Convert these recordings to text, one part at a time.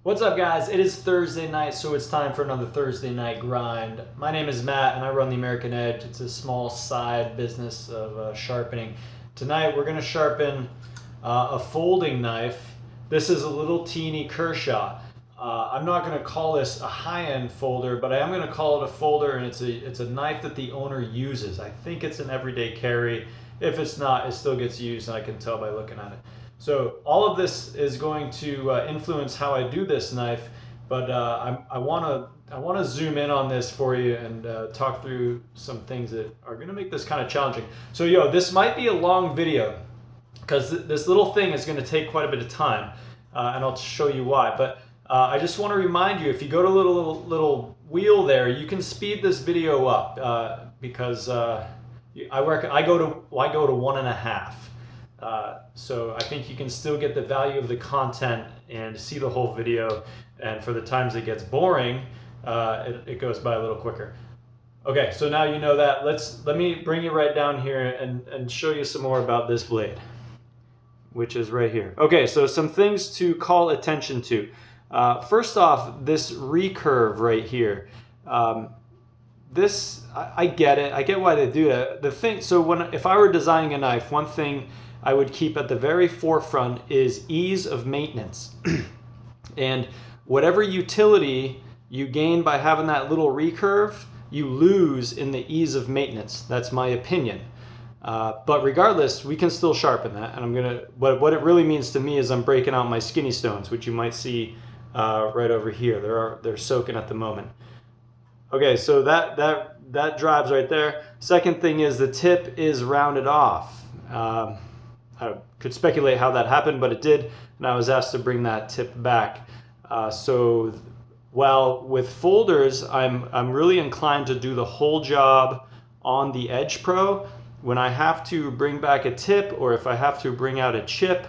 What's up, guys? It is Thursday night, so it's time for another Thursday night grind. My name is Matt, and I run the American Edge. It's a small side business of sharpening. Tonight, we're going to sharpen a folding knife. This is a little teeny Kershaw. I'm not going to call this a high-end folder, but I am going to call it a folder, and it's a knife that the owner uses. I think it's an everyday carry. If it's not, it still gets used, and I can tell by looking at it. So all of this is going to influence how I do this knife, but I want to zoom in on this for you and talk through some things that are going to make this kind of challenging. So this might be a long video because this little thing is going to take quite a bit of time, and I'll show you why. But I just want to remind you, if you go to little wheel there, you can speed this video up because I go to 1.5. So I think you can still get the value of the content and see the whole video, and for the times it gets boring, it goes by a little quicker. Okay, so now you know that. Let me bring you right down here and show you some more about this blade, which is right here. Okay, so some things to call attention to. First off, this recurve right here. I get it. I get why they do that. So if I were designing a knife, one thing I would keep at the very forefront is ease of maintenance. And whatever utility you gain by having that little recurve, you lose in the ease of maintenance. That's my opinion. But regardless, we can still sharpen that. And what it really means to me is I'm breaking out my skinny stones, which you might see right over here. They're soaking at the moment. Okay, so that drives right there. Second thing is the tip is rounded off. I could speculate how that happened, but it did, and I was asked to bring that tip back. So while with folders, I'm really inclined to do the whole job on the Edge Pro. When I have to bring back a tip, or if I have to bring out a chip,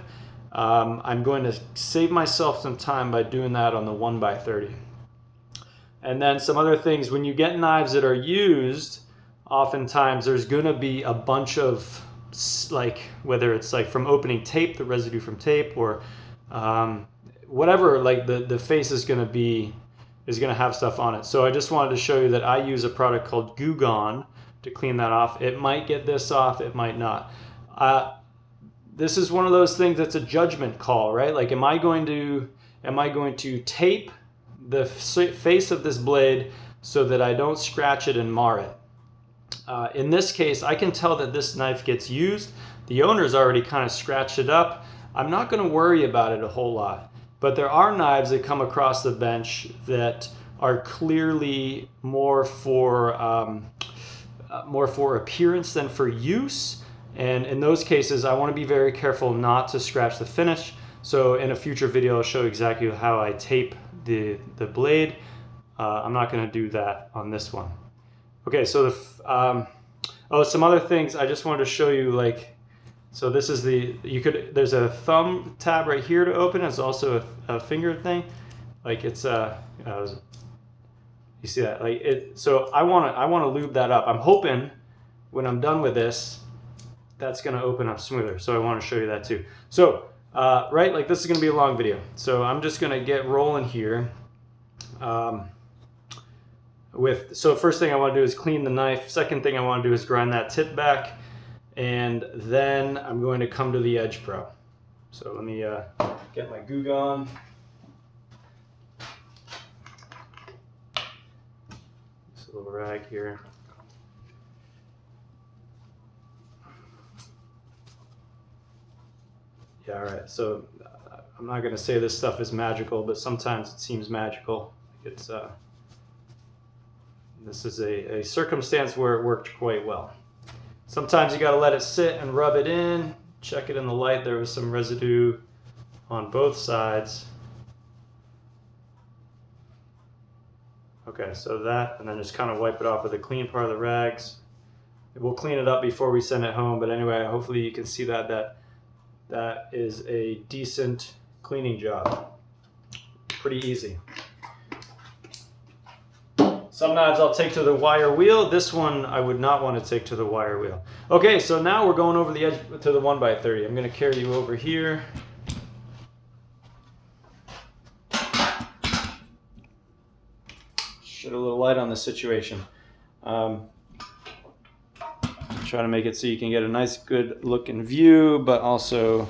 I'm going to save myself some time by doing that on the 1x30. And then some other things, when you get knives that are used, oftentimes there's going to be a bunch of, whether it's from opening tape, the residue from tape, or whatever, the face is going to have stuff on it. So I just wanted to show you that I use a product called Goo Gone to clean that off. It might get this off, it might not. This is one of those things that's a judgment call, right? Like, am I going to tape the face of this blade so that I don't scratch it and mar it? In this case, I can tell that this knife gets used. The owner's already kind of scratched it up. I'm not going to worry about it a whole lot. But there are knives that come across the bench that are clearly more for appearance than for use. And in those cases, I want to be very careful not to scratch the finish. So in a future video, I'll show you exactly how I tape the blade. I'm not going to do that on this one. Okay, so some other things I just wanted to show you, so this is there's a thumb tab right here to open. It's also a finger thing. You see that? So I want to lube that up. I'm hoping when I'm done with this, that's going to open up smoother. So I want to show you that too. So this is going to be a long video. So I'm just going to get rolling here. So first thing I want to do is clean the knife. Second thing I want to do is grind that tip back. And then I'm going to come to the Edge Pro. So let me get my Goo Gone. This little rag here. Yeah, all right. So I'm not going to say this stuff is magical, but sometimes it seems magical. This is a circumstance where it worked quite well. Sometimes you got to let it sit and rub it in. Check it in the light. There was some residue on both sides. Okay, so that, and then just kind of wipe it off with a clean part of the rags. We'll clean it up before we send it home, but anyway, hopefully you can see that is a decent cleaning job. Pretty easy. Some knives I'll take to the wire wheel. This one I would not want to take to the wire wheel. Okay, so now we're going over the edge to the 1x30. I'm going to carry you over here. shed a little light on the situation. Try to make it so you can get a nice good looking view, but also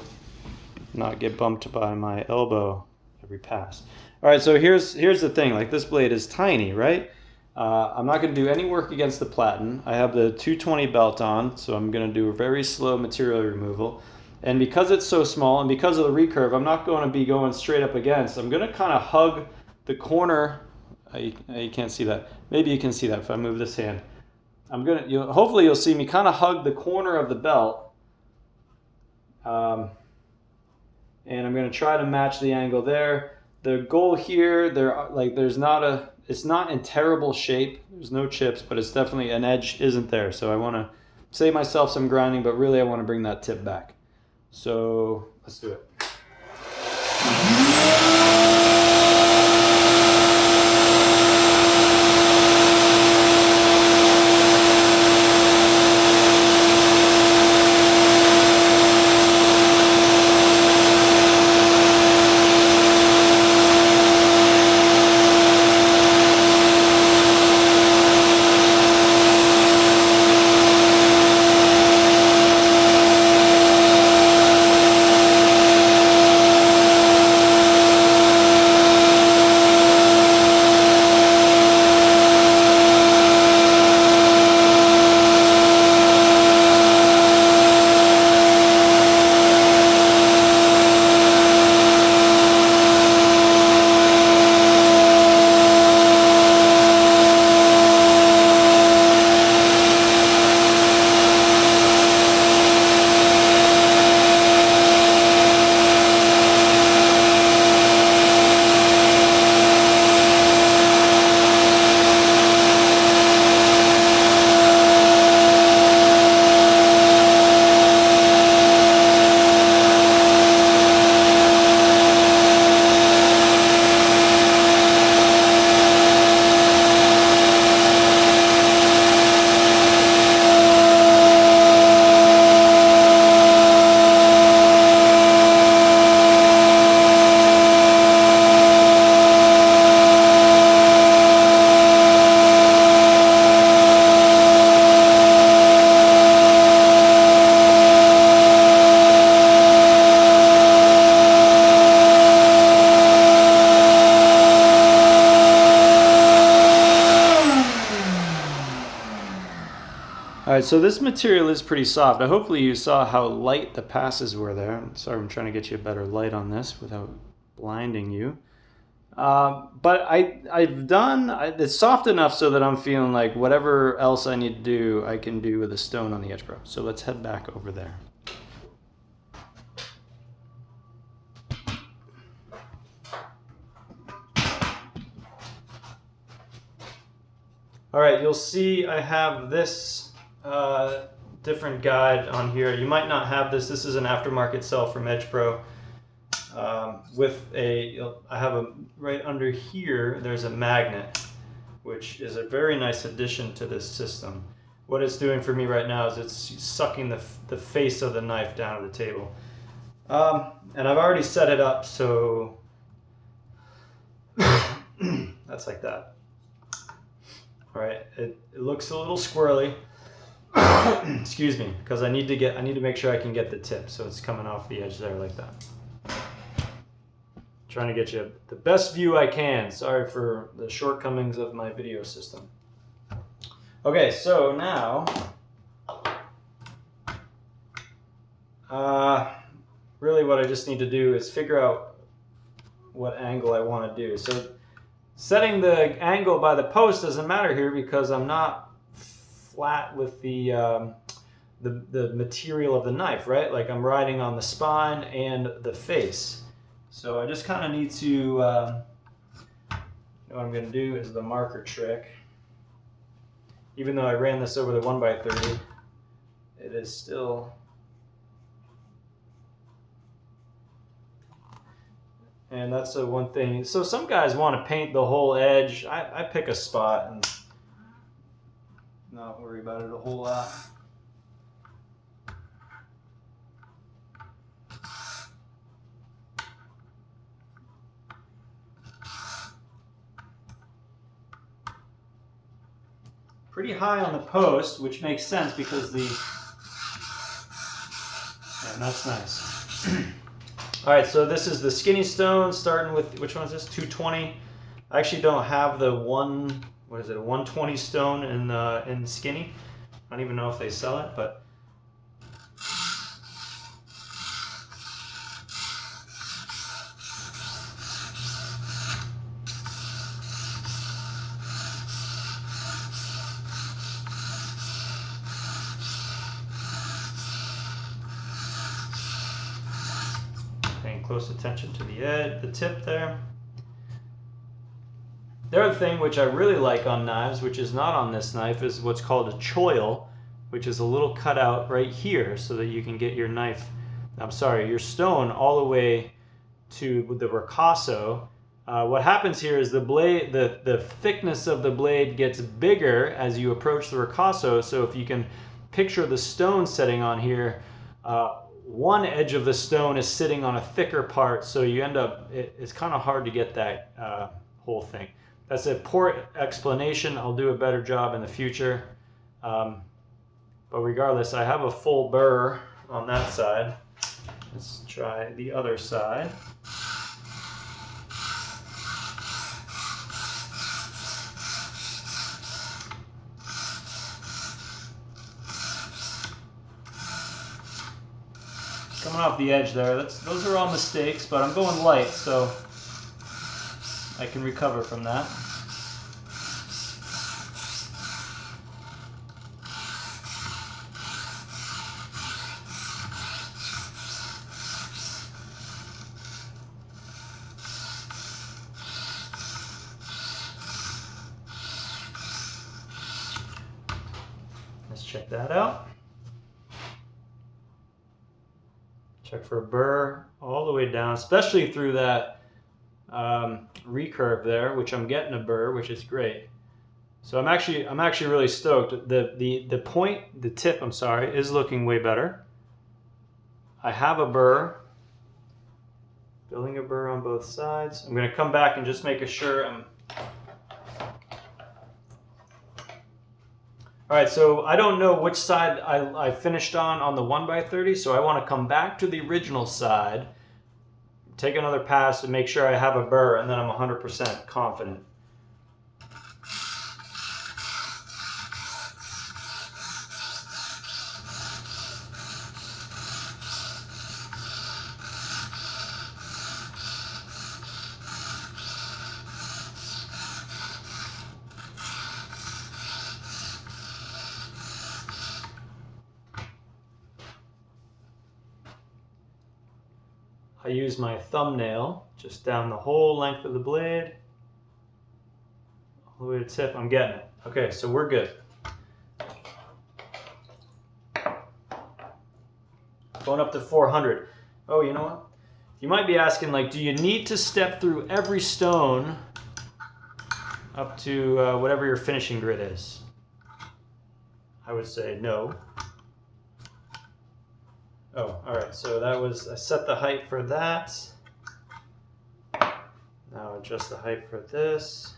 not get bumped by my elbow every pass. All right, so here's the thing. Like, this blade is tiny, right? I'm not going to do any work against the platen. I have the 220 belt on, so I'm going to do a very slow material removal. And because it's so small and because of the recurve, I'm not going to be going straight up against. I'm going to kind of hug the corner. You can't see that. Maybe you can see that if I move this hand. Hopefully you'll see me kind of hug the corner of the belt. And I'm going to try to match the angle there. The goal here, it's not in terrible shape. There's no chips, but it's definitely, an edge isn't there. So I want to save myself some grinding, but really I want to bring that tip back. So let's do it. All right, so this material is pretty soft. Hopefully you saw how light the passes were there. I'm sorry, I'm trying to get you a better light on this without blinding you. But it's soft enough so that I'm feeling like whatever else I need to do, I can do with a stone on the edge pro. So let's head back over there. All right, you'll see I have this different guide on here. You might not have this. This is an aftermarket cell from Edge Pro. I have right under here, there's a magnet, which is a very nice addition to this system. What it's doing for me right now is it's sucking the face of the knife down to the table. And I've already set it up so that's like that. All right, it looks a little squirrely. Excuse me, because I need to make sure I can get the tip, so it's coming off the edge there like that. Trying to get you the best view I can. Sorry for the shortcomings of my video system. Okay, so now, really what I just need to do is figure out what angle I want to do. So setting the angle by the post doesn't matter here because I'm not flat with the material of the knife, right? Like I'm riding on the spine and the face. So I just kind of need to, what I'm going to do is the marker trick. Even though I ran this over the 1x30, it is still, and that's the one thing. So some guys want to paint the whole edge. I pick a spot and not worry about it a whole lot. pretty high on the post, which makes sense because the, yeah, that's nice. All right, so this is the skinny stone, starting with, which one is this, 220. I actually don't have the what is it, a 120 stone in skinny. I don't even know if they sell it, but paying close attention to the edge, the tip there. The other thing which I really like on knives, which is not on this knife, is what's called a choil, which is a little cutout right here so that you can get your knife, your stone all the way to the ricasso. What happens here is the blade, the thickness of the blade gets bigger as you approach the ricasso. So if you can picture the stone setting on here, one edge of the stone is sitting on a thicker part, so you end up, it's kind of hard to get that whole thing. That's a poor explanation. I'll do a better job in the future. But regardless, I have a full burr on that side. Let's try the other side. Coming off the edge there, those are all mistakes, but I'm going light, so I can recover from that. Let's check that out. Check for a burr all the way down, especially through that recurve there, which I'm getting a burr, which is great. So I'm actually really stoked. The point, the tip, I'm sorry, is looking way better. I have a burr, building a burr on both sides. I'm going to come back and just make sure I'm. All right, so I don't know which side I finished on the 1x30, so I want to come back to the original side, take another pass and make sure I have a burr, and then I'm 100% confident. I use my thumbnail just down the whole length of the blade, all the way to the tip. I'm getting it. Okay, so we're good. Going up to 400. Oh, you know what? You might be asking, like, do you need to step through every stone up to whatever your finishing grid is? I would say no. Oh, all right, so that was, I set the height for that. Now adjust the height for this.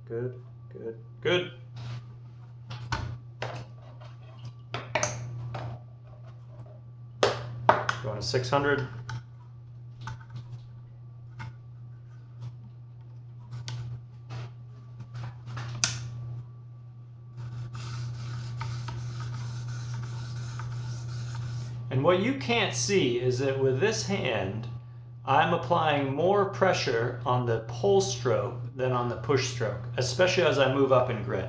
Good, good, good. Going to 600. And what you can't see is that with this hand, I'm applying more pressure on the pull stroke than on the push stroke, especially as I move up in grit.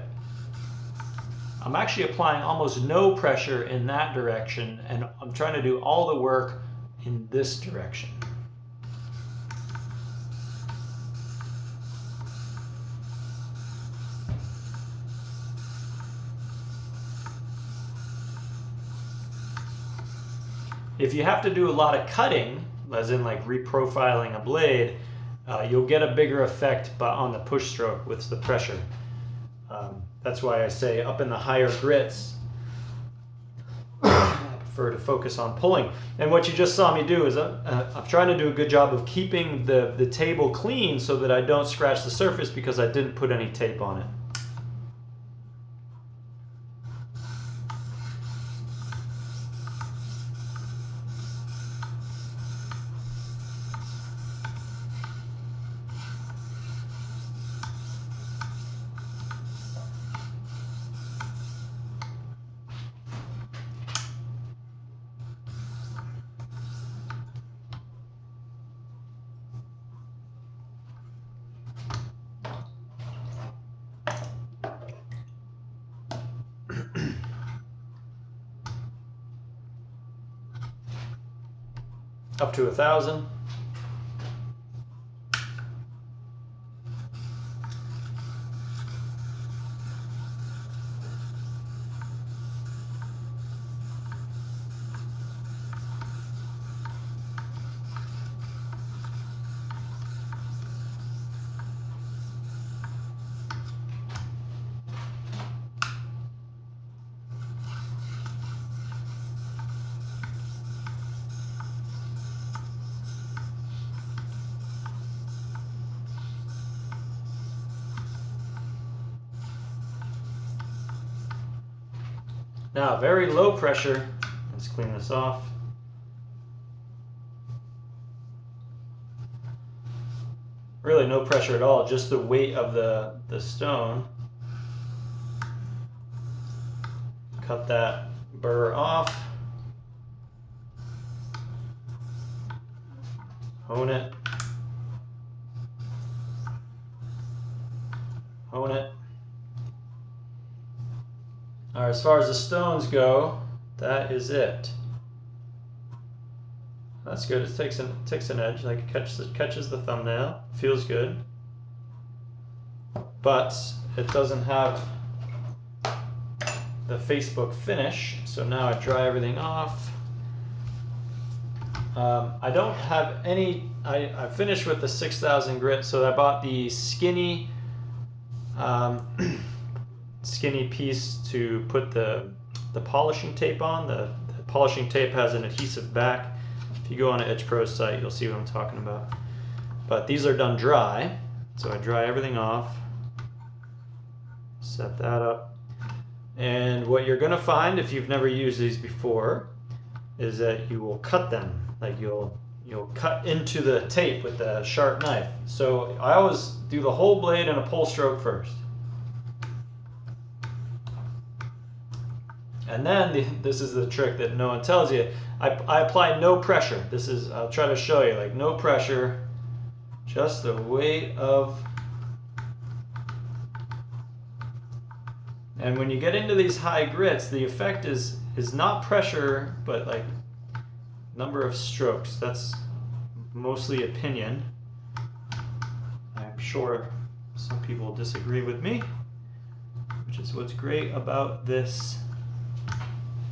I'm actually applying almost no pressure in that direction, and I'm trying to do all the work in this direction. If you have to do a lot of cutting, as in like reprofiling a blade, you'll get a bigger effect but on the push stroke with the pressure. That's why I say up in the higher grits, I prefer to focus on pulling. And what you just saw me do is I'm trying to do a good job of keeping the table clean so that I don't scratch the surface because I didn't put any tape on it. Up to 1,000. Now, very low pressure. Let's clean this off. Really no pressure at all, just the weight of the stone. Cut that burr off. Hone it. Hone it. All right, as far as the stones go, that is it. That's good. It takes an edge, like it catches the thumbnail. Feels good, but it doesn't have the Facebook finish. So now I dry everything off. I don't have any. I finished with the 6,000 grit, so I bought the skinny. Skinny piece to put the polishing tape on. The polishing tape has an adhesive back. If you go on an Edge Pro's site, you'll see what I'm talking about. But these are done dry, so I dry everything off, set that up. And what you're gonna find if you've never used these before is that you will cut them. Like you'll cut into the tape with a sharp knife. So I always do the whole blade in a pull stroke first. And then this is the trick that no one tells you. I apply no pressure. I'll try to show you, like no pressure, just the weight of. And when you get into these high grits, the effect is not pressure, but like number of strokes. That's mostly opinion. I'm sure some people disagree with me, which is what's great about this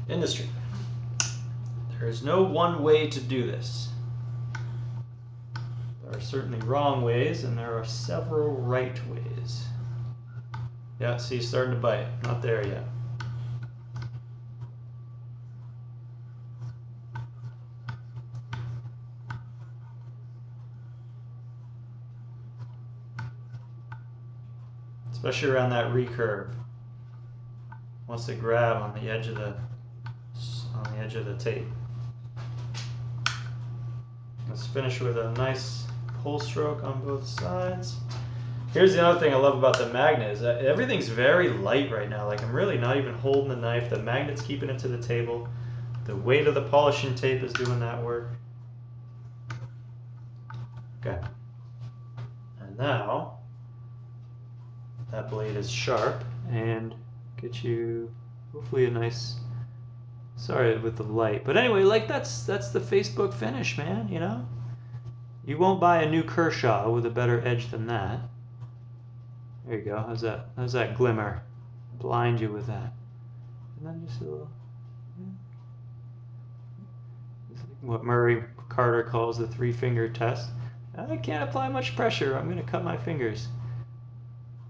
industry. There is no one way to do this. There are certainly wrong ways, and there are several right ways. Yeah, see, starting to bite. Not there yet. Especially around that recurve. Wants to grab on the edge of the tape. Let's finish with a nice pull stroke on both sides. Here's the other thing I love about the magnet is that everything's very light right now. Like I'm really not even holding the knife. The magnet's keeping it to the table. The weight of the polishing tape is doing that work. Okay. And now that blade is sharp and get you Hopefully a nice, sorry with the light. But anyway, like that's the Facebook finish, man, you know? You won't buy a new Kershaw with a better edge than that. There you go. How's that? How's that glimmer? Blind you with that. And then just a little, what Murray Carter calls the 3-finger test. I can't apply much pressure. I'm going to cut my fingers.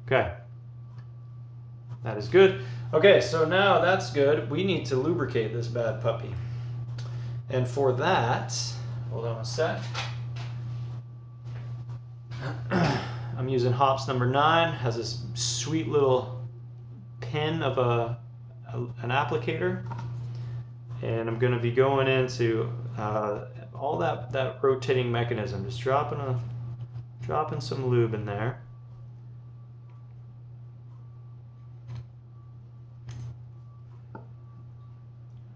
Okay. That is good. Okay, so now that's good. We need to lubricate this bad puppy. And for that, hold on a sec. I'm using hops number 9. Has this sweet little pin of an applicator. And I'm going to be going into all that rotating mechanism. Just dropping some lube in there.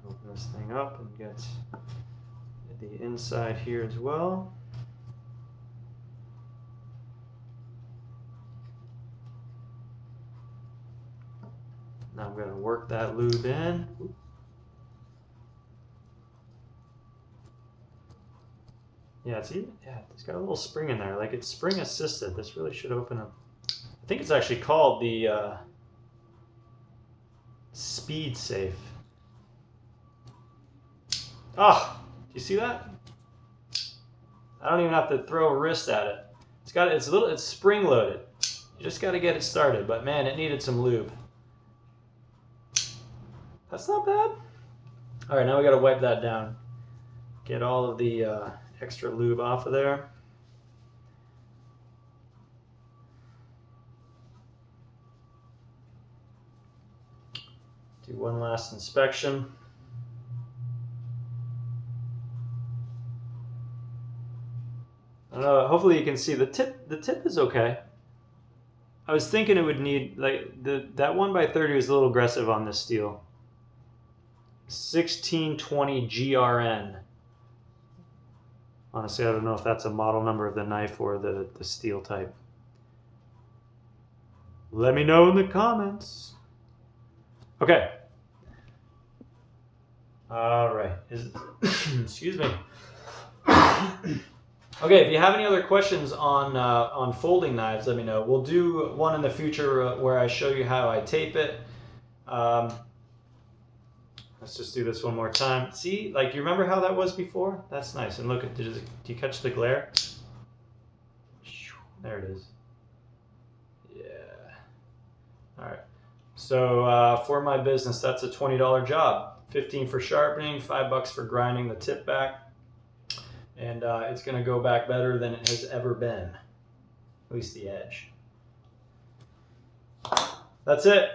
Open this thing up and get the inside here as well. Now I'm going to work that lube in. Yeah, it's got a little spring in there. Like, it's spring assisted. This really should open up. I think it's actually called the Speed Safe. Ah, do you see that? I don't even have to throw a wrist at it. It's spring loaded. You just got to get it started. But man, it needed some lube. That's not bad. All right, now we got to wipe that down. Get all of the extra lube off of there. Do one last inspection. I don't know, hopefully you can see the tip is okay. I was thinking it would need, like, that 1x30 was a little aggressive on this steel. 1620 GRN. Honestly, I don't know if that's a model number of the knife or the steel type. Let me know in the comments. Okay. All right. Excuse me. Okay, if you have any other questions on folding knives, let me know. We'll do one in the future where I show you how I tape it. Let's just do this one more time. See, like, you remember how that was before? That's nice. And look, do you catch the glare? There it is. Yeah. All right. So for my business, that's a $20 job. $15 for sharpening, $5 for grinding the tip back. And it's going to go back better than it has ever been. At least the edge. That's it.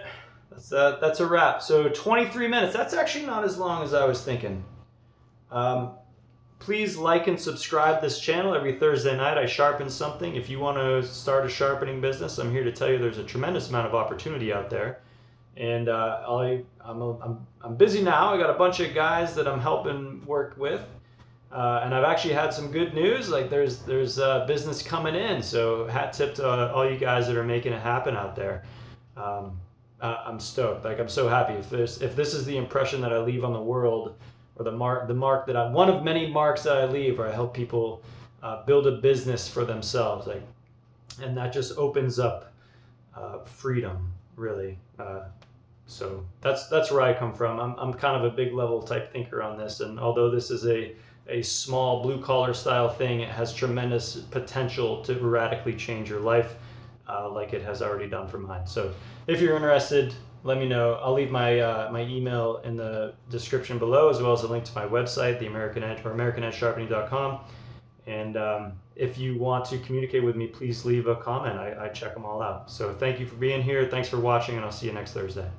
That's a wrap. So 23 minutes. That's actually not as long as I was thinking. Please like and subscribe this channel. Every Thursday night I sharpen something. If you want to start a sharpening business, I'm here to tell you there's a tremendous amount of opportunity out there. And I'm busy now. I got a bunch of guys that I'm helping work with. And I've actually had some good news. Like, there's business coming in. So hat tip to all you guys that are making it happen out there. I'm stoked. Like, I'm so happy. If this is the impression that I leave on the world, or the mark that one of many marks that I leave, where I help people build a business for themselves, like, and that just opens up freedom, really. So that's where I come from. I'm kind of a big level type thinker on this, and although this is a small blue collar style thing, it has tremendous potential to radically change your life, like it has already done for mine. So if you're interested, let me know. I'll leave my my email in the description below, as well as a link to my website, the American Edge, or AmericanEdgeSharpening.com. And if you want to communicate with me, please leave a comment. I check them all out. So thank you for being here. Thanks for watching, and I'll see you next Thursday.